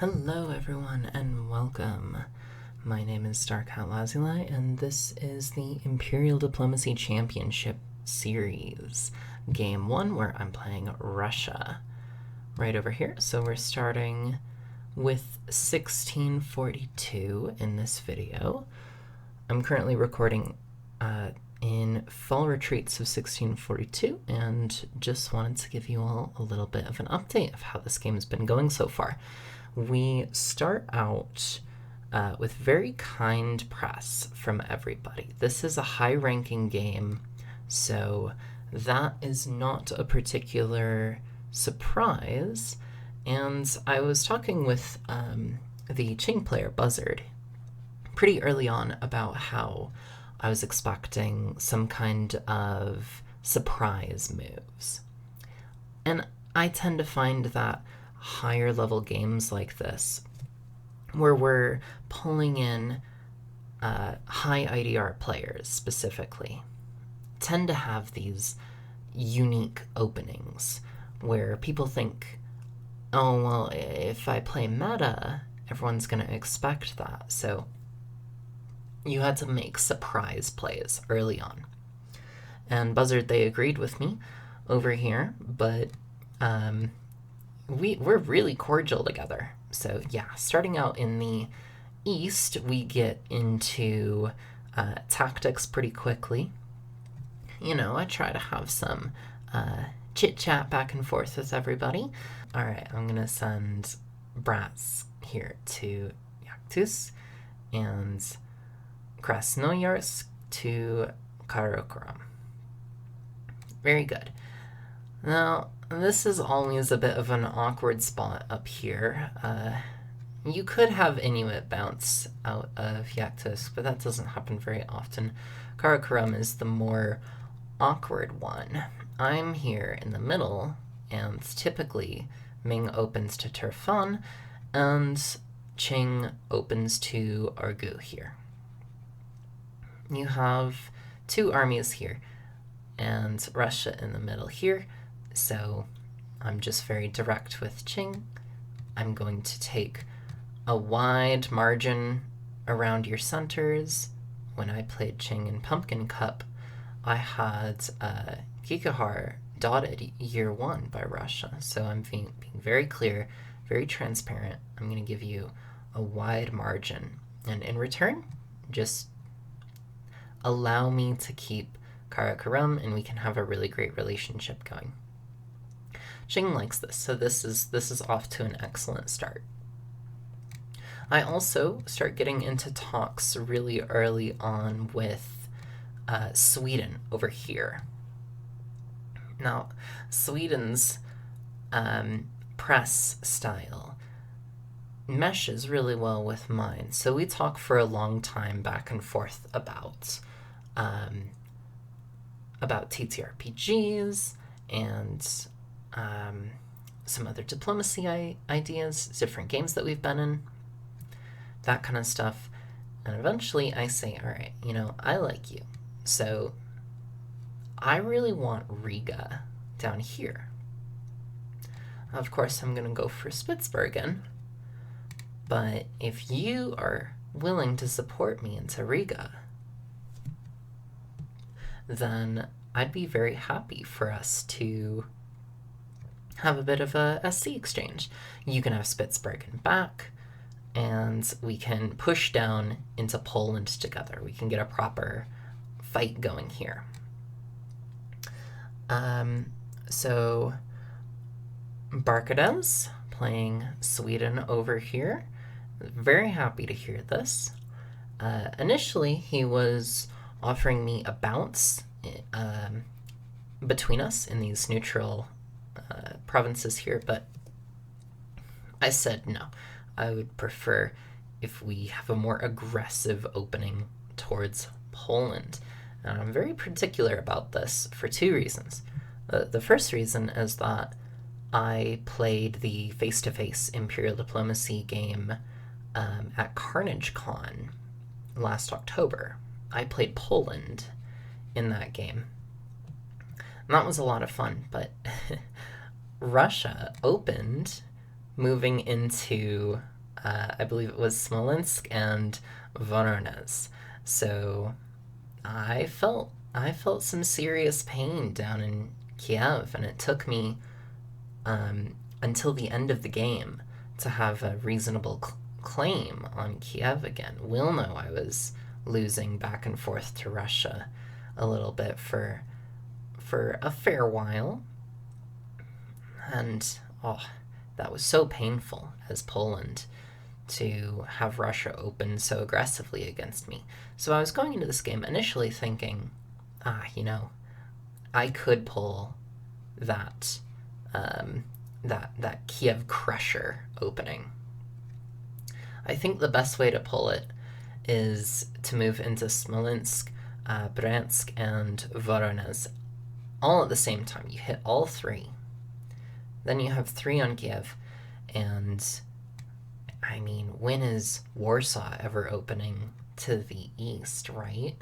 Hello everyone and welcome. My name is Starcat Lazuli and this is the Imperial Diplomacy Championship Series, Game 1 where I'm playing Russia. Right over here, so we're starting with 1642 in this video. I'm currently recording in fall retreats of 1642 and just wanted to give you all a little bit of an update of how this game has been going so far. We start out with very kind press from everybody. This is a high-ranking game, so that is not a particular surprise. And I was talking with the Qing player, Buzzard, pretty early on about how I was expecting some kind of surprise moves. And I tend to find that higher level games like this, where we're pulling in high IDR players specifically, tend to have these unique openings where people think, oh, well, if I play meta, everyone's going to expect that. So you had to make surprise plays early on. And Buzzard, they agreed with me over here, but we're really cordial together. So yeah, starting out in the east, we get into tactics pretty quickly. You know, I try to have some chit-chat back and forth with everybody. All right, I'm going to send brats here to Yaktus and Krasnoyarsk to Karakoram. Very good. Now, this is always a bit of an awkward spot up here. You could have Inuit bounce out of Yaktus, but that doesn't happen very often. Karakoram is the more awkward one. I'm here in the middle, and typically Ming opens to Turfan, and Qing opens to Argu here. You have two armies here, and Russia in the middle here, so I'm just very direct with Qing. I'm going to take a wide margin around your centers. When I played Qing in Pumpkin Cup, I had Kikahar dotted year 1 by Russia, so I'm being very clear, very transparent. I'm going to give you a wide margin, and in return, just allow me to keep Karakoram, and we can have a really great relationship going. Qing likes this, so this is off to an excellent start. I also start getting into talks really early on with Sweden over here. Now, Sweden's press style meshes really well with mine, so we talk for a long time back and forth about TTRPGs and some other diplomacy ideas, different games that we've been in, that kind of stuff. And eventually I say, all right, I like you, so I really want Riga down here. Of course, I'm going to go for Spitsbergen, but if you are willing to support me into Riga, then I'd be very happy for us to have a bit of a sea exchange. You can have Spitsbergen back, and we can push down into Poland together. We can get a proper fight going here. So Barkadez playing Sweden over here. Very happy to hear this. Initially, he was offering me a bounce between us in these neutral provinces here, but I said no. I would prefer if we have a more aggressive opening towards Poland. And I'm very particular about this for two reasons. The first reason is that I played the face-to-face Imperial Diplomacy game at Carnage Con last October. I played Poland in that game. And that was a lot of fun, but Russia opened moving into I believe it was Smolensk and Voronezh. So I felt some serious pain down in Kiev, and it took me until the end of the game to have a reasonable claim on Kiev again. Will know I was losing back and forth to Russia a little bit for a fair while, and that was so painful as Poland to have Russia open so aggressively against me. So I was going into this game initially thinking, I could pull that that Kiev crusher opening. I think the best way to pull it is to move into Smolensk, Bryansk, and Voronezh all at the same time. You hit all three. Then you have 3 on Kiev, and I mean, when is Warsaw ever opening to the east, right?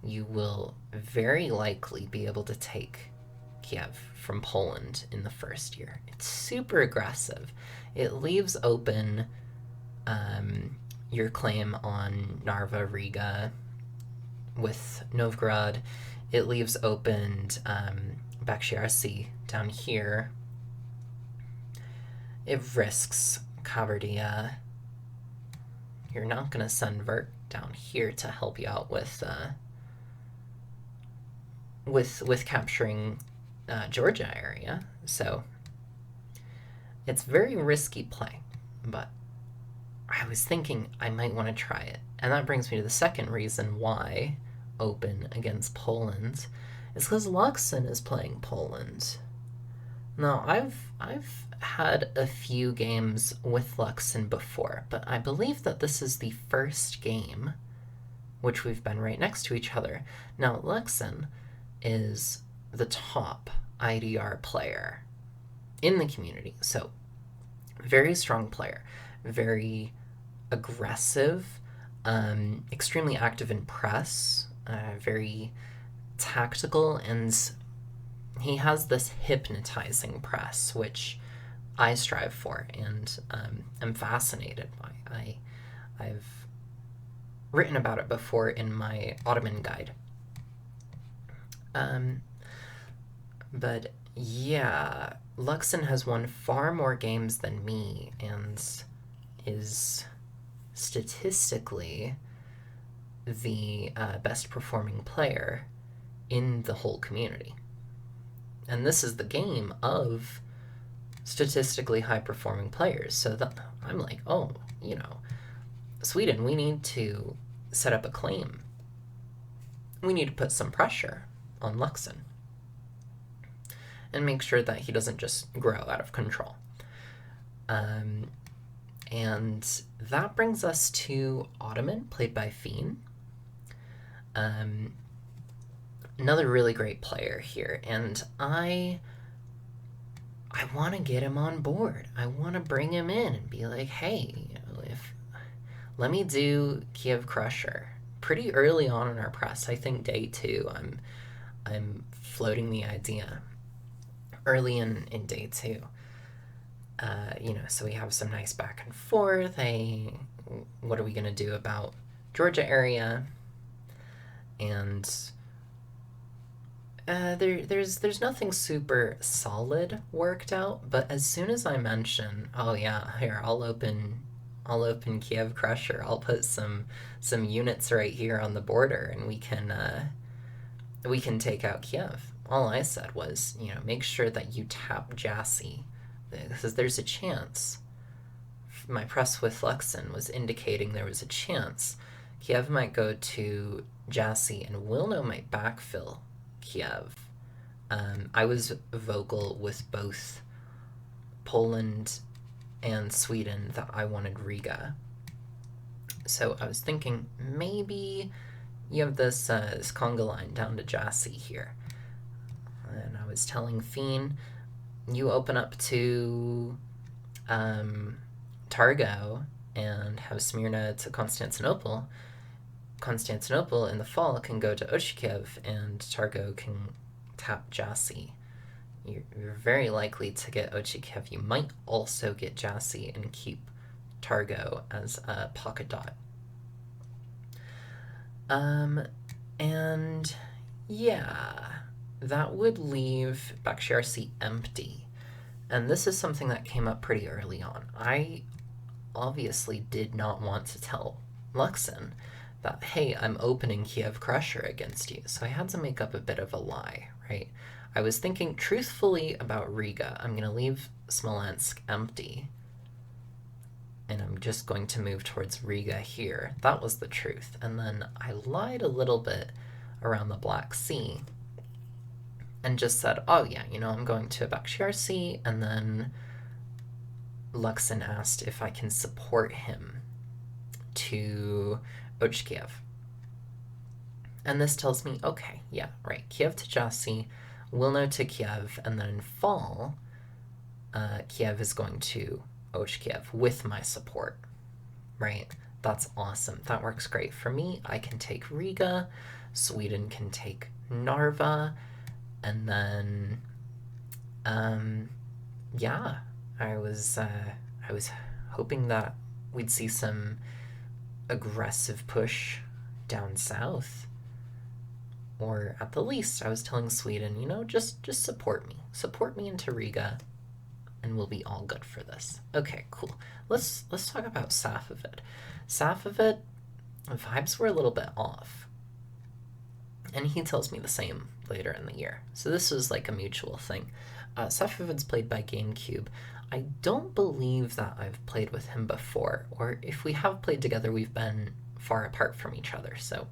You will very likely be able to take Kiev from Poland in the first year. It's super aggressive. It leaves open your claim on Narva, Riga, with Novgorod. It leaves open Bakhchiasy down here. It risks Kabardia. You're not going to send Vert down here to help you out with capturing Georgia area. So it's very risky play, but I was thinking I might want to try it. And that brings me to the second reason why open against Poland is because Luxon is playing Poland. Now, I've had a few games with Luxon before, but I believe that this is the first game which we've been right next to each other. Now, Luxon is the top IDR player in the community, so very strong player, very aggressive, extremely active in press, very tactical, and he has this hypnotizing press, which I strive for and am fascinated by. I've written about it before in my Ottoman guide. But yeah, Luxon has won far more games than me and is statistically the best performing player in the whole community. And this is the game of statistically high performing players. So I'm like, Sweden, we need to set up a claim. We need to put some pressure on Luxon and make sure that he doesn't just grow out of control. And that brings us to Ottoman, played by Fiend. Another really great player here, and I want to get him on board. I want to bring him in and be like, hey, let me do Kiev Crusher. Pretty early on in our press, I think day 2, I'm floating the idea. Early in day 2. So we have some nice back and forth. Hey, what are we going to do about Georgia area? And there's nothing super solid worked out, but as soon as I mention, here, I'll open Kiev Crusher, I'll put some units right here on the border, and we can take out Kiev. All I said was, make sure that you tap Jassy, because there's a chance. My press with Luxon was indicating there was a chance Kiev might go to Jassy and Wilno might backfill Kiev. I was vocal with both Poland and Sweden that I wanted Riga. So I was thinking maybe you have this conga line down to Jassy here. And I was telling Fiend, you open up to Targo and have Smyrna to Constantinople. Constantinople in the fall can go to Oshkiev, and Targo can tap Jassy. You're very likely to get Oshkiev. You might also get Jassy and keep Targo as a pocket dot. And yeah, that would leave Bakshiarsi empty. And this is something that came up pretty early on. I obviously did not want to tell Luxon that, hey, I'm opening Kiev Crusher against you. So I had to make up a bit of a lie, right? I was thinking truthfully about Riga. I'm going to leave Smolensk empty, and I'm just going to move towards Riga here. That was the truth. And then I lied a little bit around the Black Sea and just said, oh yeah, I'm going to Bakshiarsi, and then Luxon asked if I can support him to Ochkiev. And this tells me, okay, yeah, right, Kiev to Jassy, Wilno to Kiev, and then in fall, Kiev is going to Ochkiev with my support, right? That's awesome. That works great. For me, I can take Riga, Sweden can take Narva, and then, yeah, I was hoping that we'd see some aggressive push down south. Or at the least, I was telling Sweden, just support me. Support me into Riga, and we'll be all good for this. Okay, cool. Let's talk about Safavid. Safavid, vibes were a little bit off. And he tells me the same later in the year. So this was like a mutual thing. Safavid's played by GameCube. I don't believe that I've played with him before, or if we have played together, we've been far apart from each other. So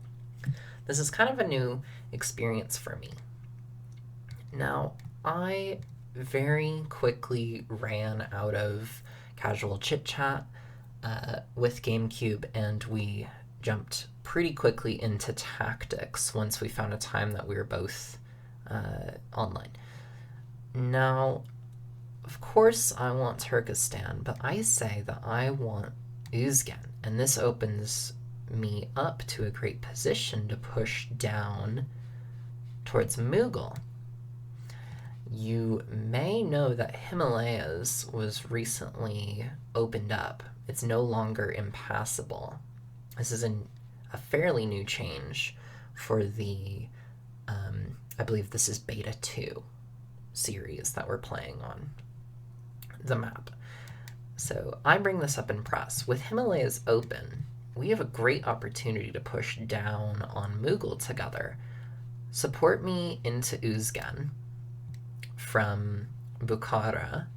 this is kind of a new experience for me. Now, I very quickly ran out of casual chit-chat with GameCube, and we jumped pretty quickly into tactics once we found a time that we were both online. Now, of course, I want Turkestan, but I say that I want Uzgen, and this opens me up to a great position to push down towards Mughal. You may know that Himalayas was recently opened up. It's no longer impassable. This is a fairly new change for the, I believe this is Beta 2 series that we're playing on the map. So I bring this up in press. With Himalayas open, we have a great opportunity to push down on Mughal together. Support me into Uzgen from Bukhara,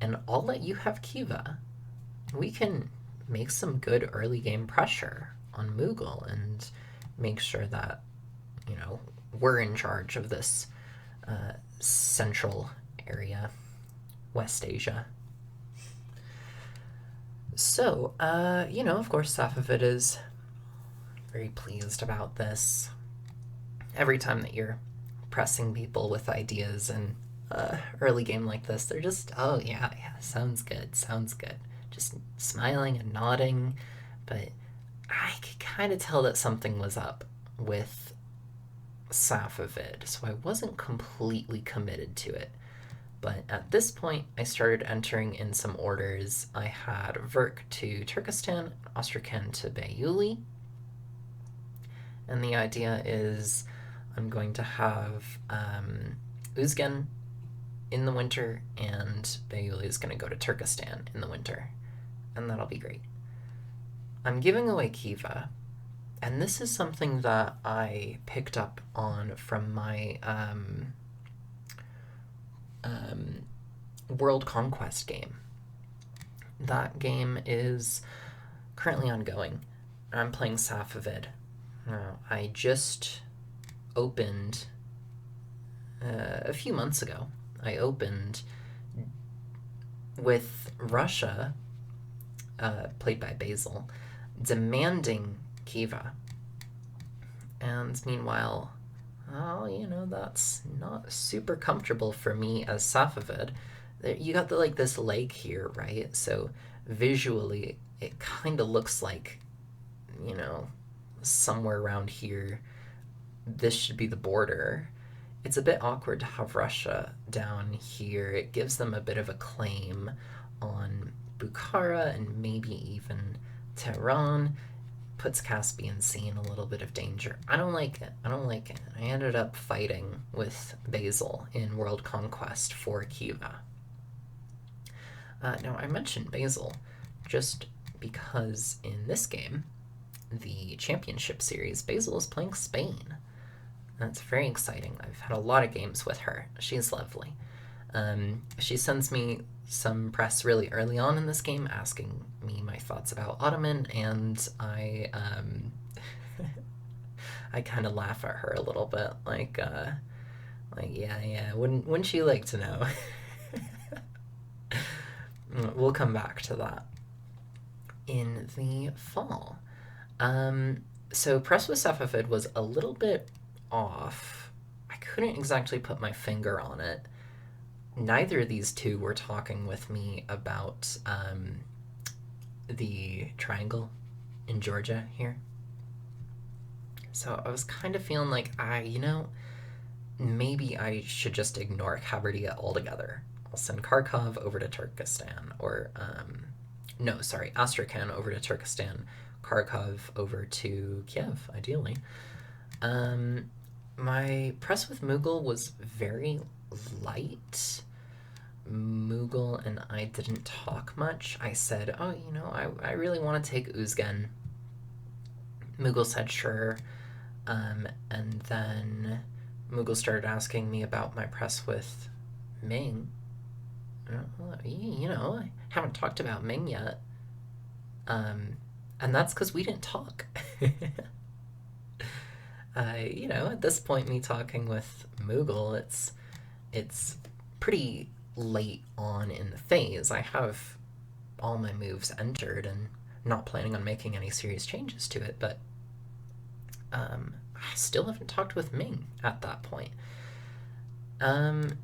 and I'll let you have Khiva. We can make some good early game pressure on Mughal and make sure that, we're in charge of this central area, West Asia. So, of course, Safavid is very pleased about this. Every time that you're pressing people with ideas in early game like this, they're just, oh, yeah, sounds good. Just smiling and nodding. But I could kind of tell that something was up with Safavid, so I wasn't completely committed to it. But at this point, I started entering in some orders. I had Verk to Turkestan, Astrakhan to Bayuli. And the idea is I'm going to have Uzgen in the winter, and Bayuli is going to go to Turkestan in the winter. And that'll be great. I'm giving away Khiva, and this is something that I picked up on from my World Conquest game. That game is currently ongoing. I'm playing Safavid. I just opened a few months ago. I opened with Russia, played by Basil, demanding Khiva. And meanwhile, that's not super comfortable for me as Safavid. You got this lake here, right? So visually, it kind of looks like, somewhere around here, this should be the border. It's a bit awkward to have Russia down here. It gives them a bit of a claim on Bukhara and maybe even Tehran, puts Caspian Sea in a little bit of danger. I don't like it. I ended up fighting with Basil in World Conquest for Khiva. Now, I mentioned Basil just because in this game, the Championship Series, Basil is playing Spain. That's very exciting. I've had a lot of games with her. She's lovely. She sends me some press really early on in this game asking me my thoughts about Ottoman, and I I kind of laugh at her a little bit, yeah, wouldn't she like to know? We'll come back to that in the fall. So press with Safavid was a little bit off. I couldn't exactly put my finger on it. Neither of these two were talking with me about the triangle in Georgia here. So I was kind of feeling like, maybe I should just ignore Kabardia altogether. I'll send Kharkov over to Turkestan, or, Astrakhan over to Turkestan, Kharkov over to Kiev, ideally. My press with Mughal was very light. Mughal and I didn't talk much. I said, I really want to take Uzgen. Mughal said, sure. And then Mughal started asking me about my press with Ming. I haven't talked about Ming yet. And that's because we didn't talk. At this point, me talking with Mughal, it's pretty late on in the phase. I have all my moves entered and not planning on making any serious changes to it, but I still haven't talked with Ming at that point.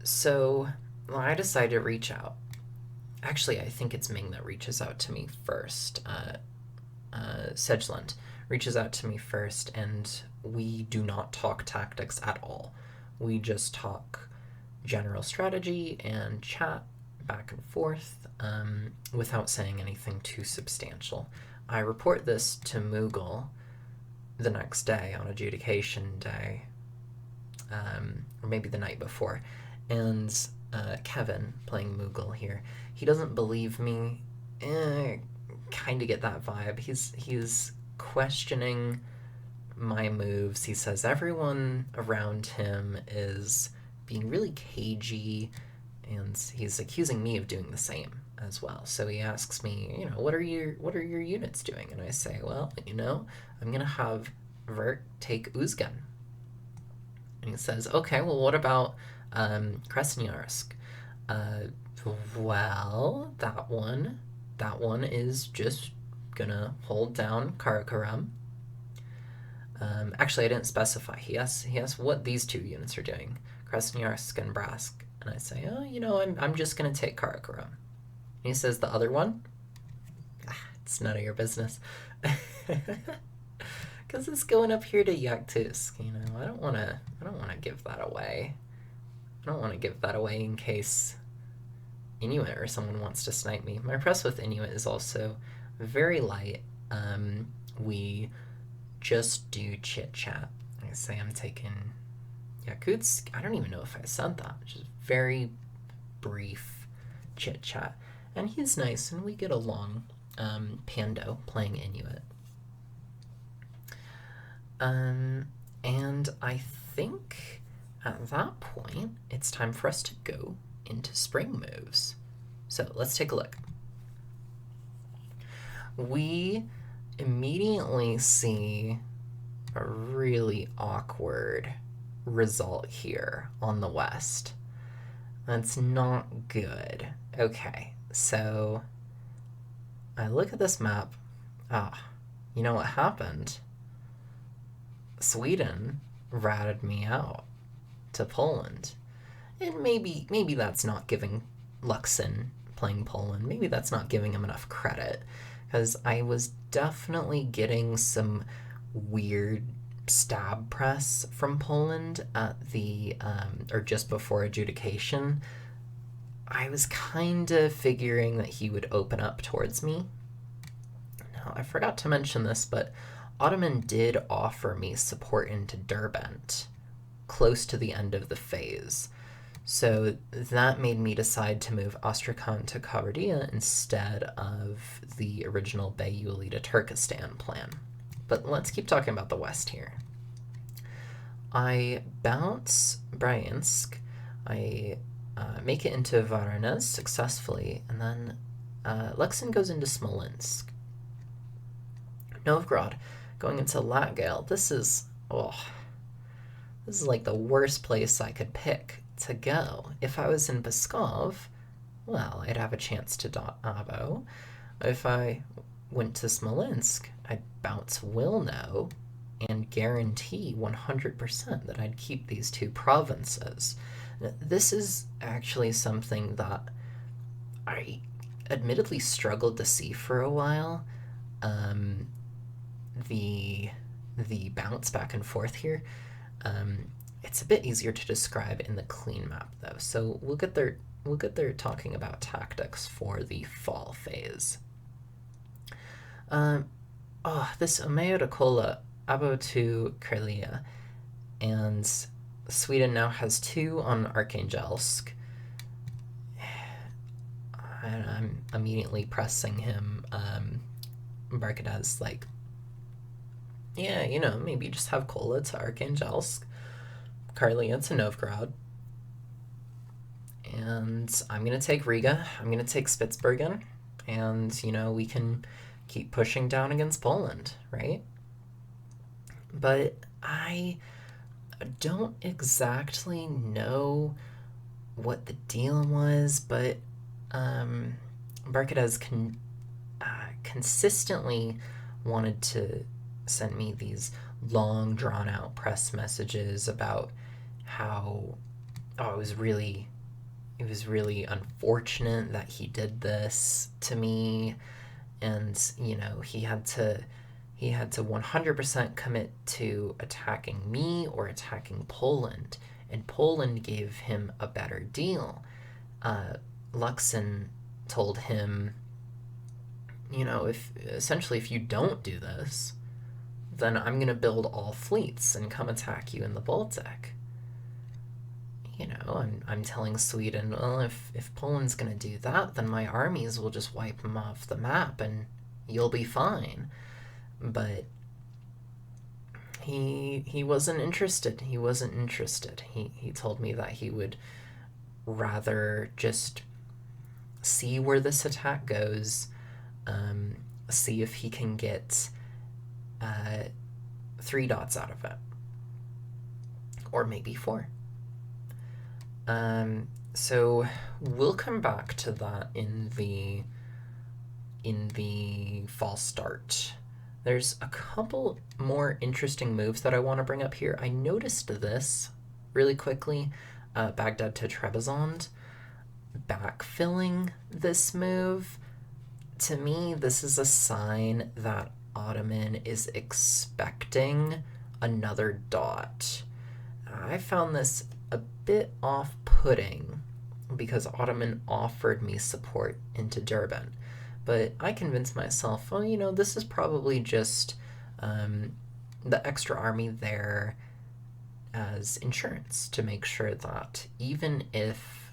So I decided to reach out. Actually, I think it's Ming that reaches out to me first. Sedgeland reaches out to me first, and we do not talk tactics at all. We just talk general strategy and chat back and forth without saying anything too substantial. I report this to Mughal the next day on adjudication day, or maybe the night before, and Kevin, playing Mughal here, he doesn't believe me. Kind of get that vibe. He's questioning my moves. He says everyone around him is being really cagey, and he's accusing me of doing the same as well. So he asks me, what are your units doing? And I say, well, I'm gonna have Vert take Uzgen. And he says, okay, well, what about Krasnoyarsk? Well, that one is just gonna hold down Karakoram. Actually, I didn't specify. He asks what these two units are doing, Krasnoyarsk and Brask. And I say, I'm just gonna take Karakoram. And he says, the other one? It's none of your business. Because it's going up here to Yakutsk, I don't want to give that away. I don't want to give that away in case Inuit or someone wants to snipe me. My press with Inuit is also very light. We just do chit-chat. I say I'm taking Yakutsk. I don't even know if I said that. Just very brief chit-chat. And he's nice, and we get along. Pando, playing Inuit. And I think at that point, it's time for us to go into spring moves. So let's take a look. We immediately see a really awkward result here on the west. That's not good. Okay, so I look at this map. You know what happened? Sweden ratted me out to Poland. And maybe that's not giving Luxon, playing Poland, maybe that's not giving him enough credit, because I was definitely getting some weird stab press from Poland at the or just before adjudication. I was kind of figuring that he would open up towards me. Now, I forgot to mention this, but Ottoman did offer me support into Derbent, close to the end of the phase. So that made me decide to move Astrakhan to Kabardia instead of the original Beyuli to Turkestan plan. But let's keep talking about the west here. I bounce Bryansk, I make it into Voronezh successfully, and then Luxon goes into Smolensk. Novgorod going into Latgale. This is like the worst place I could pick to go. If I was in Pskov, well, I'd have a chance to dot Avo. If I went to Smolensk, I'd bounce Wilno and guarantee 100% that I'd keep these two provinces. This is actually something that I admittedly struggled to see for a while. The bounce back and forth here. It's a bit easier to describe in the clean map though. So we'll get there talking about tactics for the fall phase. This Omeo de Kola, Abo to Karelia, and Sweden now has 2 on Archangelsk. And I'm immediately pressing him. Barkadaz, like, yeah, maybe just have Kola to Archangelsk, Karelia to Novgorod, and I'm going to take Riga, I'm going to take Spitsbergen, and, we can keep pushing down against Poland, right? But I don't exactly know what the deal was, but Barkadaz consistently wanted to send me these long drawn out press messages about how it was really unfortunate that he did this to me, and he had to 100% commit to attacking me or attacking Poland, and Poland gave him a better deal. Luxon told him, if you don't do this, then I'm going to build all fleets and come attack you in the Baltic. I'm telling Sweden, well, if Poland's going to do that, then my armies will just wipe them off the map and you'll be fine. But he wasn't interested. He told me that he would rather just see where this attack goes, see if he can get 3 dots out of it, or maybe 4. So we'll come back to that in the fall start. There's a couple more interesting moves that I want to bring up here. I noticed this really quickly, Baghdad to Trebizond, backfilling this move. To me, this is a sign that Ottoman is expecting another dot. I found this a bit off-putting because Ottoman offered me support into Durban. But I convinced myself, this is probably just the extra army there as insurance to make sure that even if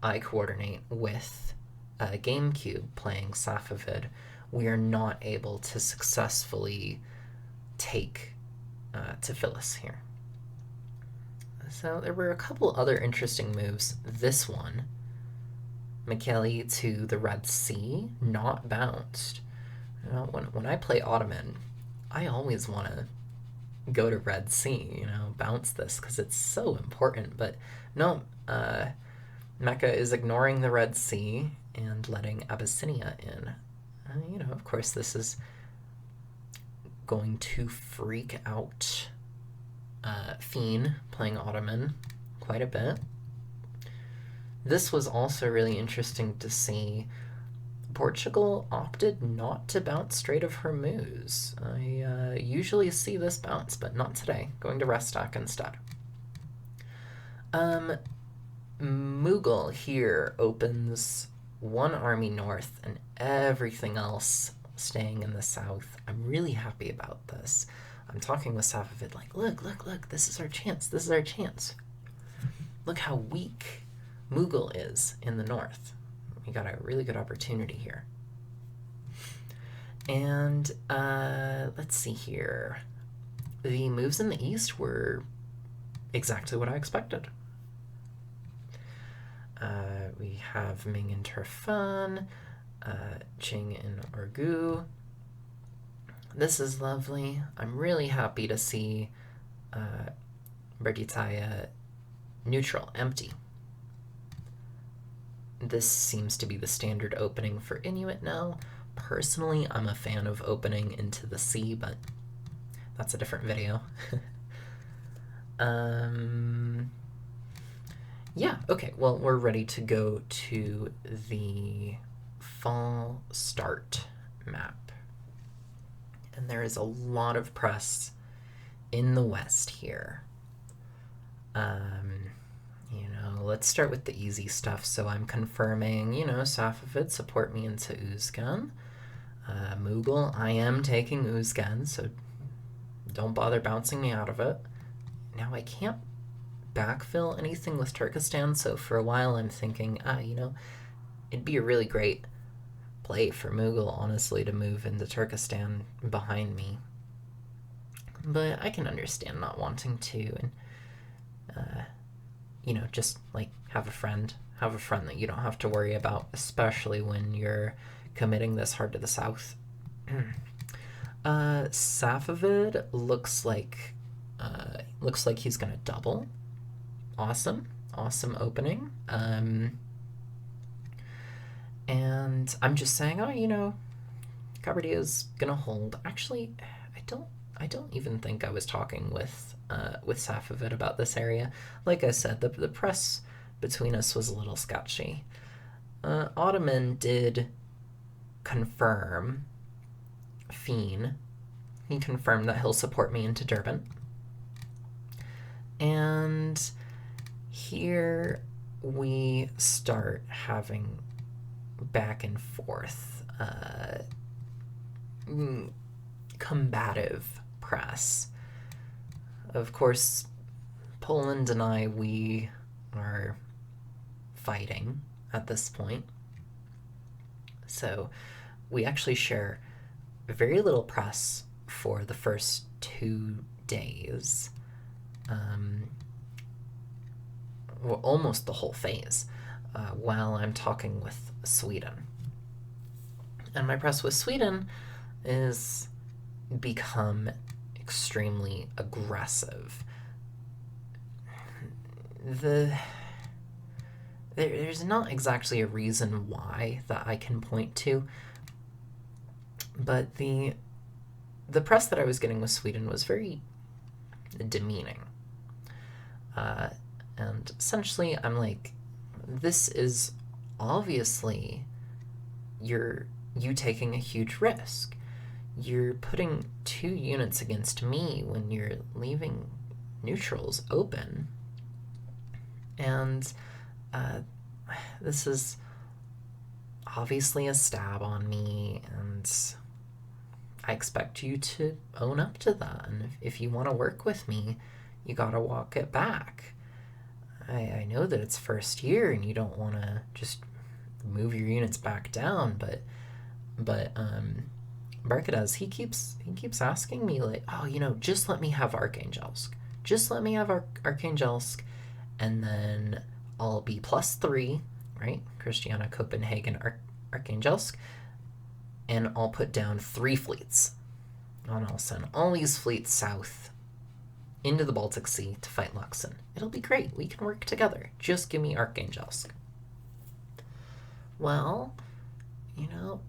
I coordinate with GameCube playing Safavid, we are not able to successfully take Tiflis here. So there were a couple other interesting moves. This one, Michele to the Red Sea, not bounced. When I play Ottoman, I always want to go to Red Sea, bounce this because it's so important. But no, Mecca is ignoring the Red Sea and letting Abyssinia in. Of course, this is going to freak out Fiend playing Ottoman quite a bit. This was also really interesting to see. Portugal opted not to bounce Strait of Hormuz. I usually see this bounce, but not today. Going to Restak instead. Mughal here opens one army north and everything else staying in the south. I'm really happy about this. I'm talking with Safavid like, look, this is our chance. This is our chance. Look how weak Mughal is in the north. We got a really good opportunity here. And let's see here. The moves in the east were exactly what I expected. We have Ming and Turfan, Qing and Orgu. This is lovely. I'm really happy to see Berditaya neutral, empty. This seems to be the standard opening for Inuit now. Personally, I'm a fan of opening into the sea, but that's a different video. Yeah, okay, well, we're ready to go to the fall start map. And there is a lot of press in the west here. Let's start with the easy stuff. So I'm confirming, Safavid, support me into Uzgan. Mughal, I am taking Uzgan, so don't bother bouncing me out of it. Now I can't backfill anything with Turkestan, so for a while I'm thinking, it'd be a really great play for Mughal, honestly, to move into Turkestan behind me. But I can understand not wanting to, and just like have a friend that you don't have to worry about, especially when you're committing this hard to the south. Safavid looks like he's gonna double. Awesome opening. And I'm just saying, Kabardia's gonna hold. Actually, I don't even think I was talking with Safavid about this area. Like I said, the press between us was a little sketchy. Ottoman did confirm Fiend. He confirmed that he'll support me into Durban. And here we start having back and forth combative press. Of course, Poland and we are fighting at this point. So we actually share very little press for the first 2 days. Well, almost the whole phase, while I'm talking with Sweden. And my press with Sweden is become extremely aggressive. There's not exactly a reason why that I can point to, but the press that I was getting with Sweden was very demeaning. And essentially, I'm like, this is obviously you taking a huge risk. You're putting 2 units against me when you're leaving neutrals open. And this is obviously a stab on me, and I expect you to own up to that. And if you want to work with me, you gotta walk it back. I know that it's first year and you don't want to just move your units back down, but Barkadas, he keeps asking me, like, just let me have Archangelsk. Just let me have Archangelsk, and then I'll be +3, right? Christiana, Copenhagen, Archangelsk, and I'll put down 3 fleets. And I'll send all these fleets south into the Baltic Sea to fight Luxon. It'll be great. We can work together. Just give me Archangelsk. Well, no.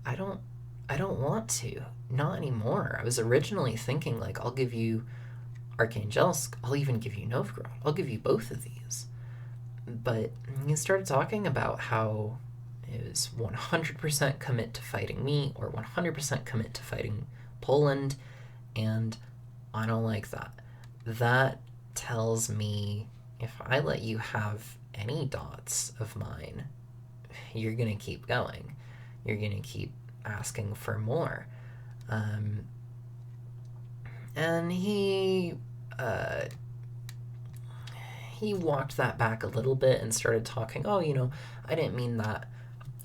I don't want to. Not anymore. I was originally thinking, like, I'll give you Archangelsk. I'll even give you Novgorod. I'll give you both of these. But he started talking about how it was 100% commit to fighting me or 100% commit to fighting Poland, and I don't like that. That tells me if I let you have any dots of mine, you're going to keep going. You're going to keep asking for more. And he walked that back a little bit and started talking, oh, I didn't mean that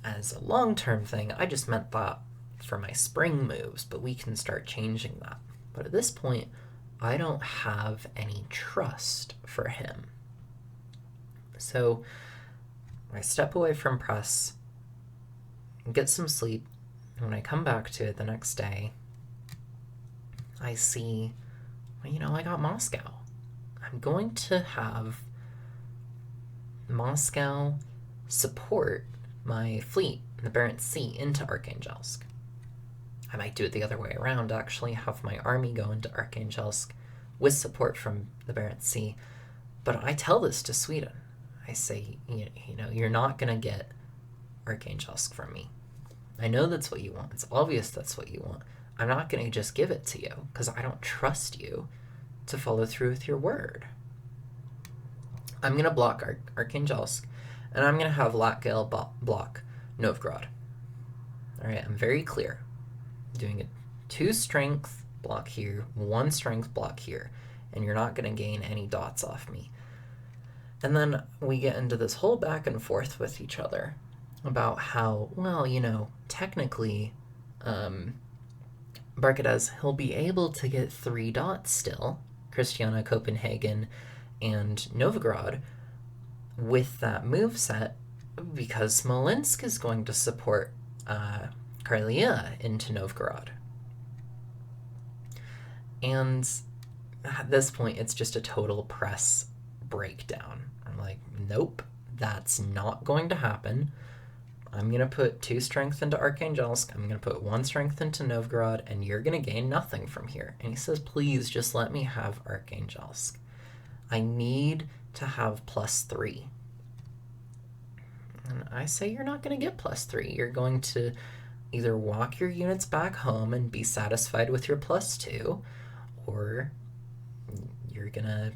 as a long-term thing. I just meant that for my spring moves, but we can start changing that. But at this point, I don't have any trust for him. So I step away from press, get some sleep, and when I come back to it the next day, I see, I got Moscow. I'm going to have Moscow support my fleet in the Barents Sea into Arkhangelsk. I might do it the other way around, actually, have my army go into Arkhangelsk with support from the Barents Sea. But I tell this to Sweden. I say, you're not going to get Arkhangelsk from me. I know that's what you want. It's obvious that's what you want. I'm not going to just give it to you because I don't trust you to follow through with your word. I'm going to block Arkhangelsk, and I'm going to have Latgale block Novgorod. All right, I'm very clear. I'm doing a 2 strength block here, 1 strength block here, and you're not going to gain any dots off me. And then we get into this whole back and forth with each other about how, technically, Barkadaz, he'll be able to get 3 dots still, Christiana, Copenhagen, and Novgorod, with that moveset, because Smolensk is going to support Karelia into Novgorod. And at this point, it's just a total press breakdown. I'm like, nope, that's not going to happen. I'm going to put 2 strength into Arkhangelsk, I'm going to put 1 strength into Novgorod, and you're going to gain nothing from here. And he says, please, just let me have Arkhangelsk. I need to have +3. And I say, you're not going to get +3. You're going to either walk your units back home and be satisfied with your +2, or you're going to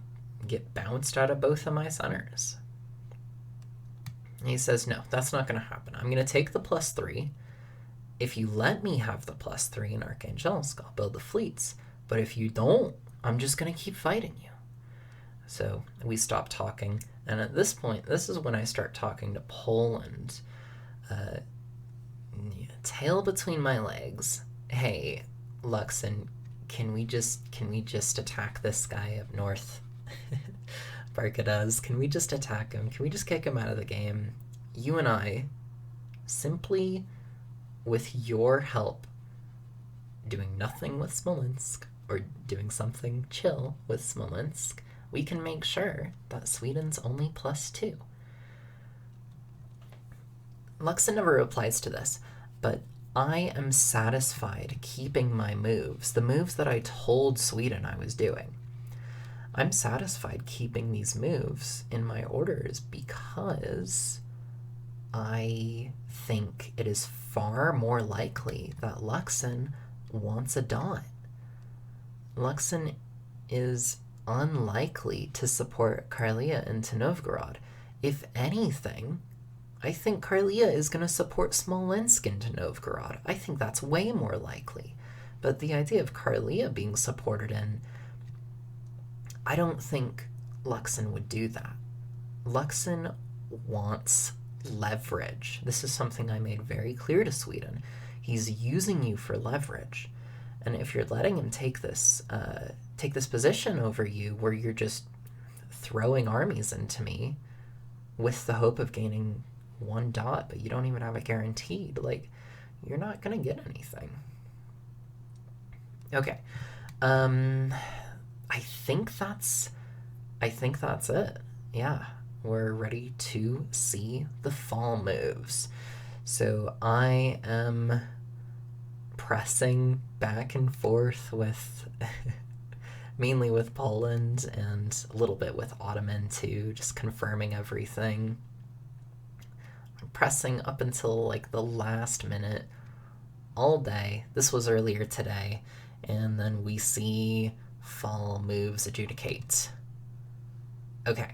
get bounced out of both of my centers. And he says, no, that's not going to happen. I'm going to take the +3. If you let me have the +3 in Arkhangelsk, I'll build the fleets. But if you don't, I'm just going to keep fighting you. So we stop talking. And at this point, this is when I start talking to Poland. Tail between my legs. Hey, Luxon, can we just attack this guy up north? Barkadaz, can we just attack him? Can we just kick him out of the game? You and I, simply with your help, doing nothing with Smolensk, or doing something chill with Smolensk, we can make sure that Sweden's only +2. Luxon never replies to this, but I am satisfied keeping my moves, the moves that I told Sweden I was doing. I'm satisfied keeping these moves in my orders because I think it is far more likely that Luxon wants a dot. Luxon is unlikely to support Karelia into Novgorod. If anything, I think Karelia is going to support Smolensk into Novgorod. I think that's way more likely. But the idea of Karelia being supported in, I don't think Luxon would do that. Luxon wants leverage. This is something I made very clear to Sweden. He's using you for leverage. And if you're letting him take this position over you where you're just throwing armies into me with the hope of gaining 1 dot, but you don't even have it guaranteed, you're not going to get anything. Okay. I think that's it. Yeah, we're ready to see the fall moves. So I am pressing back and forth with mainly with Poland and a little bit with Ottoman too, just confirming everything. I'm pressing up until the last minute all day. This was earlier today, and then we see fall moves adjudicate. Okay,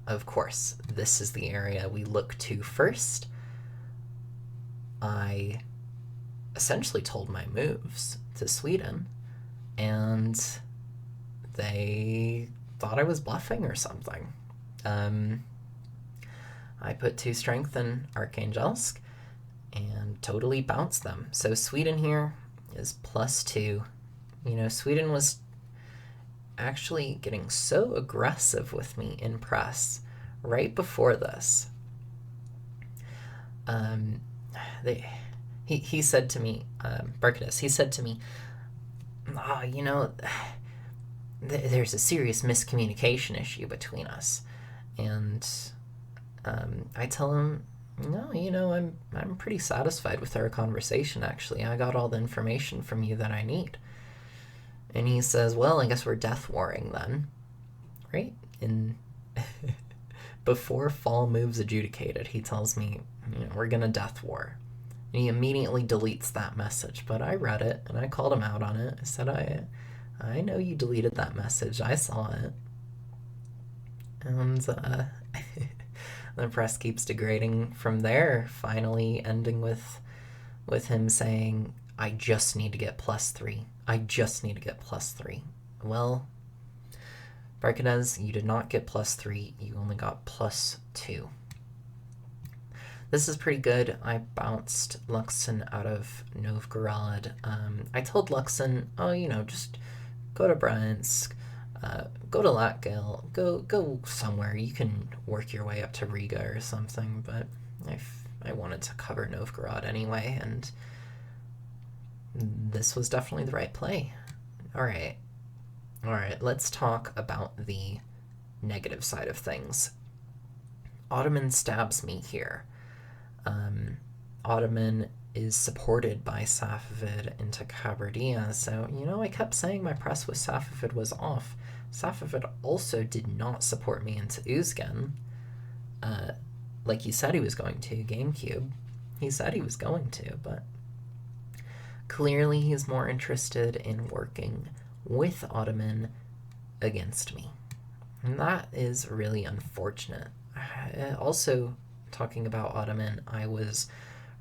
of course, this is the area we look to first. I essentially told my moves to Sweden, and they thought I was bluffing or something. I put 2 strength in Archangelsk and totally bounced them. So Sweden here is +2. You know, Sweden was actually getting so aggressive with me in press right before this. He said to me, Barkadis, he said to me, oh, you know, there's a serious miscommunication issue between us. And I tell him, no, you know, I'm pretty satisfied with our conversation, actually. I got all the information from you that I need. And he says, well, I guess we're death warring then, right? And before fall moves adjudicated, he tells me, you know, we're going to death war. And he immediately deletes that message. But I read it, and I called him out on it. I said, I know you deleted that message. I saw it. And the press keeps degrading from there, finally ending with him saying, I just need to get +3. I just need to get +3. Well, Barkadez, you did not get +3. You only got +2. This is pretty good. I bounced Luxon out of Novgorod. I told Luxon, oh, you know, just go to Bryansk, go to Latgale, go somewhere. You can work your way up to Riga or something, but I wanted to cover Novgorod anyway, and this was definitely the right play. All right, let's talk about the negative side of things. Ottoman stabs me here. Ottoman is supported by Safavid into Kabardia, so, you know, I kept saying my press with Safavid was off. Safavid also did not support me into Uzgen, like he said he was going to, GameCube. He said he was going to, but clearly he's more interested in working with Ottoman against me. And that is really unfortunate. Also, talking about Ottoman, I was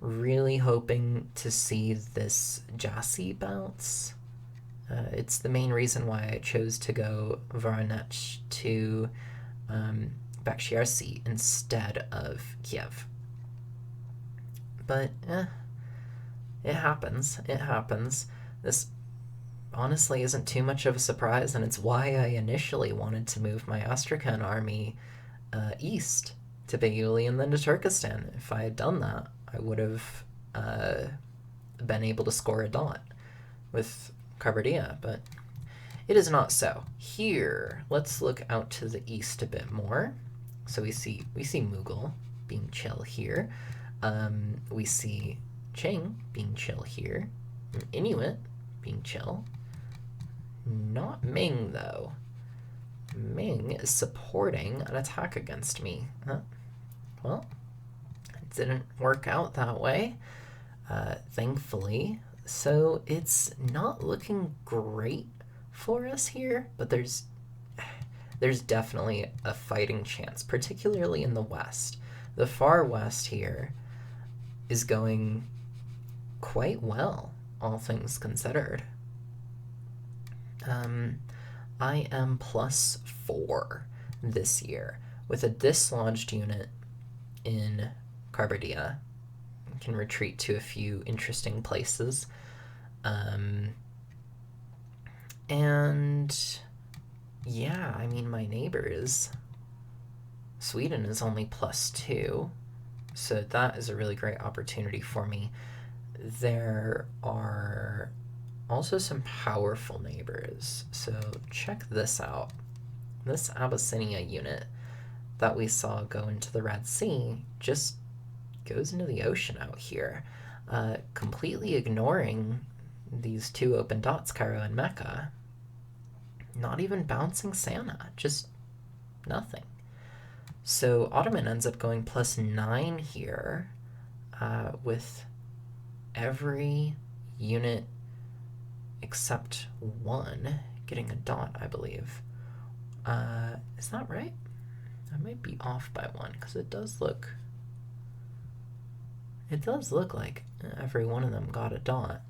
really hoping to see this Jassy bounce. It's the main reason why I chose to go Voronezh to Bakhchiassi instead of Kiev. But, it happens. It happens. This honestly isn't too much of a surprise, and it's why I initially wanted to move my Astrakhan army east to Baguli and then to Turkestan. If I had done that, I would have been able to score a dot with Kabardia, but it is not so. Here, let's look out to the east a bit more. So we see Mughal being chill here. We see Qing being chill here. Inuit being chill. Not Ming, though. Ming is supporting an attack against me. Well, it didn't work out that way, thankfully. So it's not looking great for us here, but there's definitely a fighting chance, particularly in the west. The far west here is going quite well, all things considered. I am +4 this year with a dislodged unit in Kabardia. Can retreat to a few interesting places. And yeah, I mean, my neighbors, Sweden is only +2, so that is a really great opportunity for me. There are also some powerful neighbors, so check this out. This Abyssinia unit that we saw go into the Red Sea just goes into the ocean out here, completely ignoring these 2 open dots, Cairo and Mecca. Not even bouncing Santa, just nothing. So Ottoman ends up going +9 here, with every unit except 1 getting a dot, I believe. Is that right? I might be off by one because it does look like every one of them got a dot.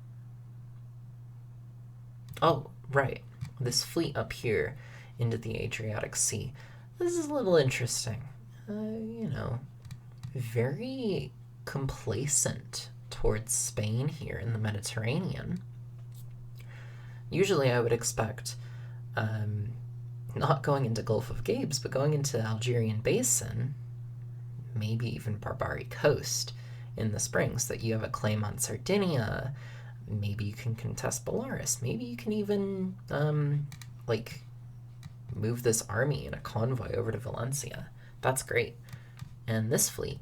Oh, right. This fleet up here into the Adriatic Sea. This is a little interesting. Very complacent towards Spain here in the Mediterranean. Usually I would expect not going into Gulf of Gabes, but going into Algerian Basin, maybe even Barbary Coast in the spring, so that you have a claim on Sardinia. Maybe you can contest Belarus. Maybe you can even move this army in a convoy over to Valencia. That's great. And this fleet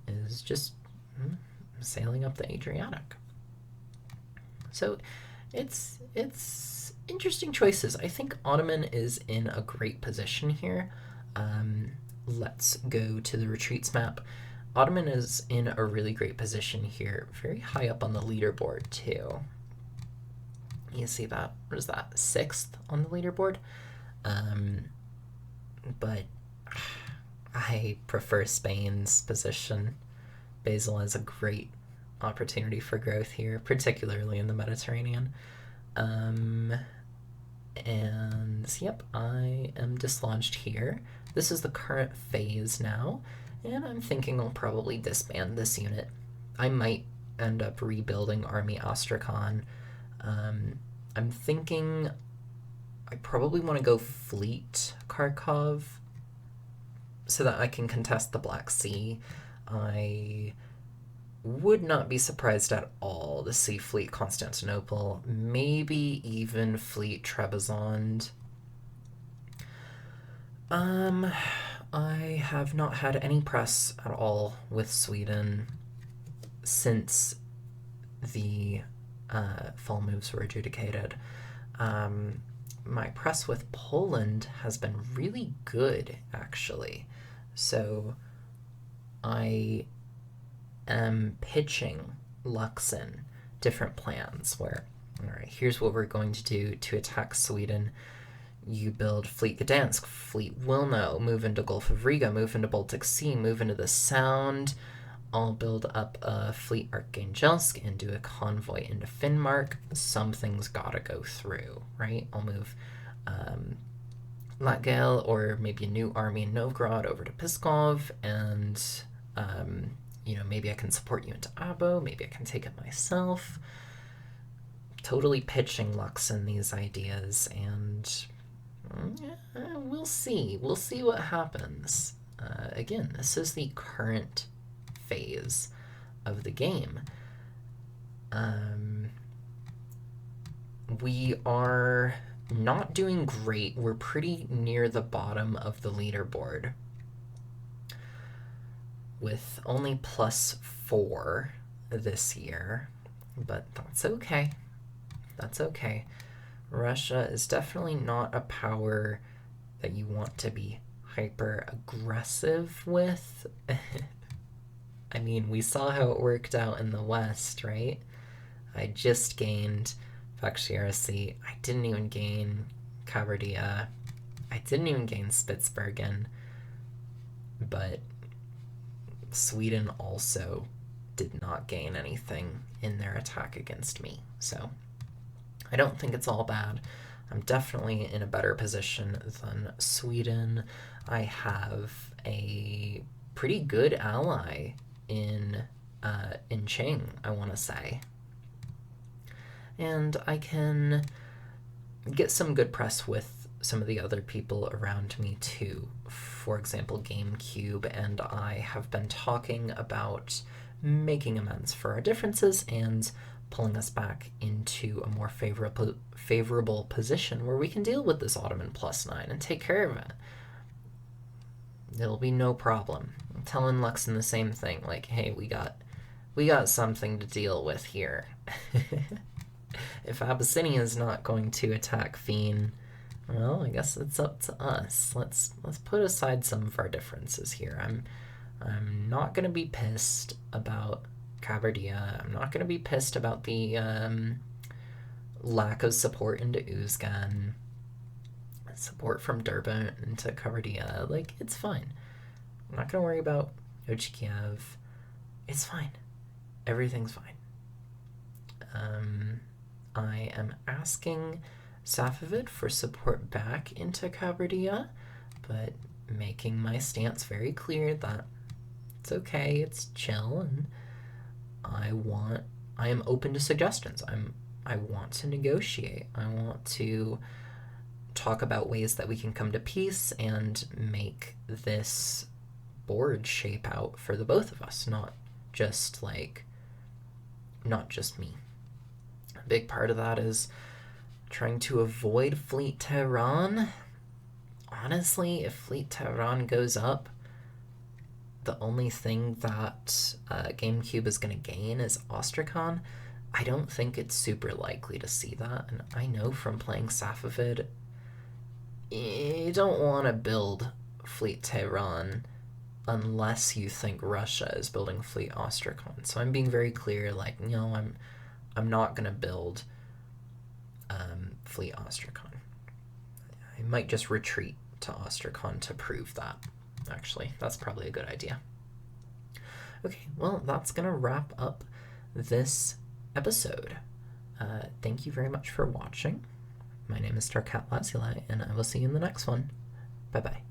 is just sailing up the Adriatic. So it's interesting choices. I think Ottoman is in a great position here. Let's go to the retreats map. Ottoman is in a really great position here, very high up on the leaderboard too. You see that? What is that? 6th on the leaderboard? But I prefer Spain's position. Basil has a great opportunity for growth here, particularly in the Mediterranean. And yep, I am dislodged here. This is the current phase now, and I'm thinking I'll probably disband this unit. I might end up rebuilding Army Astrakhan. I'm thinking I probably want to go Fleet Kharkov so that I can contest the Black Sea. I would not be surprised at all to see Fleet Constantinople, maybe even Fleet Trebizond. I have not had any press at all with Sweden since the fall moves were adjudicated. My press with Poland has been really good, actually. So I am pitching Luxon different plans where, all right, here's what we're going to do to attack Sweden. You build Fleet Gdansk, Fleet Wilno, move into Gulf of Riga, move into Baltic Sea, move into the Sound. I'll build up a Fleet Arkhangelsk and do a convoy into Finnmark. Something's gotta go through, right? I'll move Latgale or maybe a new army in Novgorod over to Pskov, and maybe I can support you into Abo, maybe I can take it myself. Totally pitching Luxon these ideas, and we'll see. We'll see what happens. Again, this is the current phase of the game. We are not doing great. We're pretty near the bottom of the leaderboard with only +4 this year, but that's okay. That's okay. Russia is definitely not a power that you want to be hyper aggressive with. I mean, we saw how it worked out in the West, right? I just gained Vakhsh-Yarasi. I didn't even gain Kabardia. I didn't even gain Spitsbergen. But Sweden also did not gain anything in their attack against me. So I don't think it's all bad. I'm definitely in a better position than Sweden. I have a pretty good ally in Qing, I want to say. And I can get some good press with some of the other people around me too. For example, GameCube and I have been talking about making amends for our differences and pulling us back into a more favorable position where we can deal with this Ottoman +9 and take care of it. It'll be no problem. I'm telling Luxon the same thing, like, hey, we got something to deal with here. If Abyssinia is not going to attack Fiend, well, I guess it's up to us. Let's put aside some of our differences here. I'm not gonna be pissed about Kabardia. I'm not gonna be pissed about the lack of support into Uzgan. support from Derbent into Kavardia. Like, it's fine. I'm not going to worry about Ochikiev. It's fine. Everything's fine. I am asking Safavid for support back into Kabardia, but making my stance very clear that it's okay, it's chill, and I am open to suggestions. I want to negotiate. I want to talk about ways that we can come to peace and make this board shape out for the both of us, not just me. A big part of that is trying to avoid Fleet Tehran. Honestly, if Fleet Tehran goes up, the only thing that GameCube is going to gain is Ostrakhan. I don't think it's super likely to see that, and I know from playing Safavid, you don't want to build Fleet Tehran unless you think Russia is building Fleet Ostrakhan. So I'm being very clear, like, no, I'm not going to build Fleet Ostrakhan. I might just retreat to Ostrakhan to prove that, actually. That's probably a good idea. Okay, well, that's going to wrap up this episode. Thank you very much for watching. My name is Starcat Lazuli, and I will see you in the next one. Bye-bye.